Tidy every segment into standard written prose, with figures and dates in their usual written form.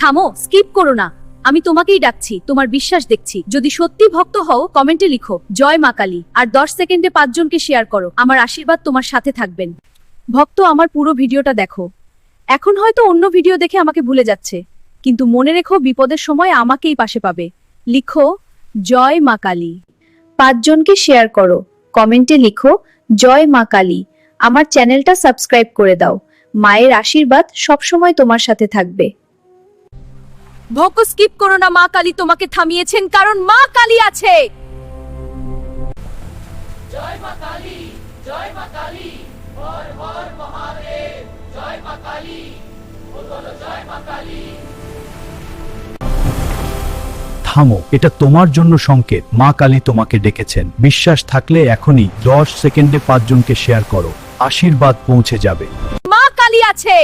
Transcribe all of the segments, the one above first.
থামো, স্কিপ করো না। আমি তোমাকেই ডাকছি, তোমার বিশ্বাস দেখছি। যদি সত্যি ভক্ত হও কমেন্টে লিখো জয় মা কালী, আর 10 সেকেন্ডে 5 জনকে শেয়ার করো। আমার আশীর্বাদ তোমার সাথে থাকবেন। ভক্ত, আমার পুরো ভিডিওটা দেখো। এখন হয়তো অন্য ভিডিও দেখে আমাকে ভুলে যাচ্ছে, কিন্তু মনে রেখো বিপদের সময় আমাকেই পাশে পাবে। লিখো জয় মা কালী। 5 জনকে শেয়ার করো, কমেন্টে লিখো জয় মা কালী। আমার চ্যানেলটা সাবস্ক্রাইব করে দাও। মায়ের আশীর্বাদ সবসময় তোমার সাথে থাকবে। ভক্ত, স্কিপ করো না। মা কালী তোমাকে থামিয়েছেন, কারণ মা কালী আছে। জয় মা কালী, জয় মা কালী, হর হর মহাদেব। জয় মা কালী, বলো জয় মা কালী। থামো, এটা তোমার জন্য সংকেত। মা কালী তোমাকে ডেকেছেন। বিশ্বাস থাকলে এখনই 10 সেকেন্ডে 5 জনকে শেয়ার করো, আশীর্বাদ পৌঁছে যাবে। মা কালী আছে।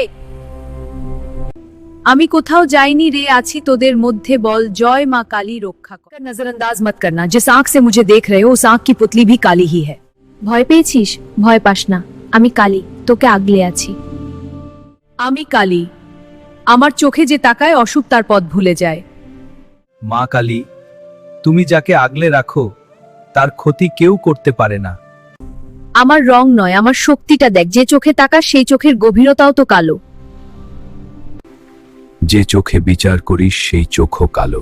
আমি কোথাও যাইনি রে, আছি তোদের মধ্যে। বল জয় মা কালী রক্ষা কর। নজরअंदाज मत करना। जिस आंख से मुझे देख रहे हो उस आंख की पुतली भी काली ही है। ভয় পেয়েছিস? ভয় পাস না, আমি কালী, তোকে আগলে আছি। আমি কালী, আমার চোখে যে তাকায় অশুভ তার পথ ভুলে যায়। মা কালী, তুমি যাকে আগলে রাখো তার ক্ষতি কেউ করতে পারে না। আমার রং নয়, আমার শক্তিটা দেখ। যে চোখে তাকাস সেই চোখের গভীরতাও তো কালো। যে চোখে বিচার করিস সেই চোখও কালো।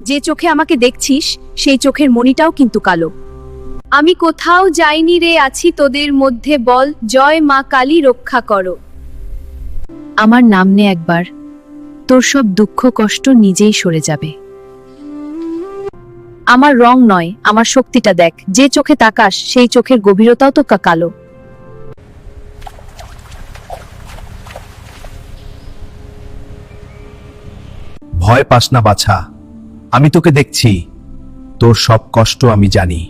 যে চোখে আমাকে দেখছিস সেই চোখের মণিটাও কিন্তু কালো। আমি কোথাও যাইনি রে, আছি তোদের মধ্যে। বল জয় মা কালী রক্ষা করো। আমার নাম নে একবার, তোর সব দুঃখ কষ্ট নিজেই সরে যাবে। আমার রং নয়, আমার শক্তিটা দেখ। যে চোখে তাকাস সেই চোখের গভীরতাও তো কালো। ভয় পাস না বাছা, আমি তোকে দেখছি। তোর সব কষ্ট আমি জানি।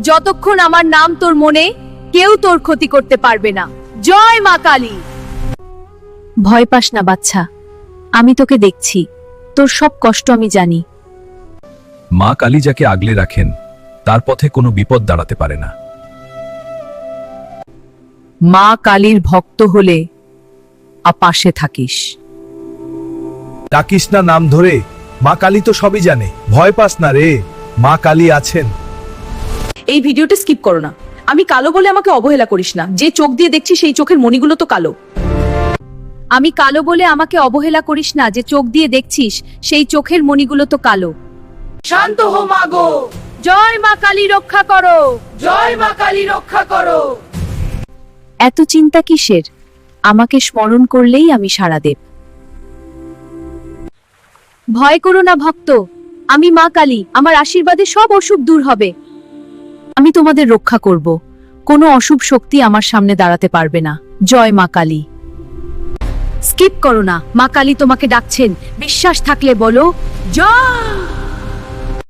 যতক্ষণ আমার নাম তোর মনে, কেউ তোর ক্ষতি করতে পারবে না। জয় মা কালী। ভয় পাস না বাচ্চা, আমি তোকে দেখছি। তোর সব কষ্ট আমি জানি। মা কালী যাকে আগলে রাখেন তার পথে কোনো বিপদ দাঁড়াতে পারে না। মা কালীর ভক্ত হলে পাশে থাকিস। ডাকিস না নাম ধরে, মা কালী তো সবই জানে। ভয় পাস না রে, মা কালী আছেন। এই ভিডিওটা স্কিপ করো না। আমি কালো বলে আমাকে অবহেলা করিস না। যে চোখ দিয়ে দেখছি সেই চোখের মণিগুলো তো কালো। আমি কালো বলে আমাকে অবহেলা করিস না। যে চোখ দিয়ে দেখছিস সেই চোখের মণিগুলো তো কালো। শান্ত হো মাগো, জয় মা কালী রক্ষা করো। জয় মা কালী রক্ষা করো। এত চিন্তা কিসের? আমাকে স্মরণ করলেই আমি সাড়া দেব। ভয় করো না ভক্ত, আমি মা কালী। আমার আশীর্বাদে সব অশুভ দূর হবে। আমি তোমাদের রক্ষা করব। কোনো অশুভ শক্তি আমার সামনে দাঁড়াতে পারবে না। জয় মা কালী। স্কিপ করো না, মা কালী তোমাকে ডাকছেন। বিশ্বাস থাকলে বলো জয়।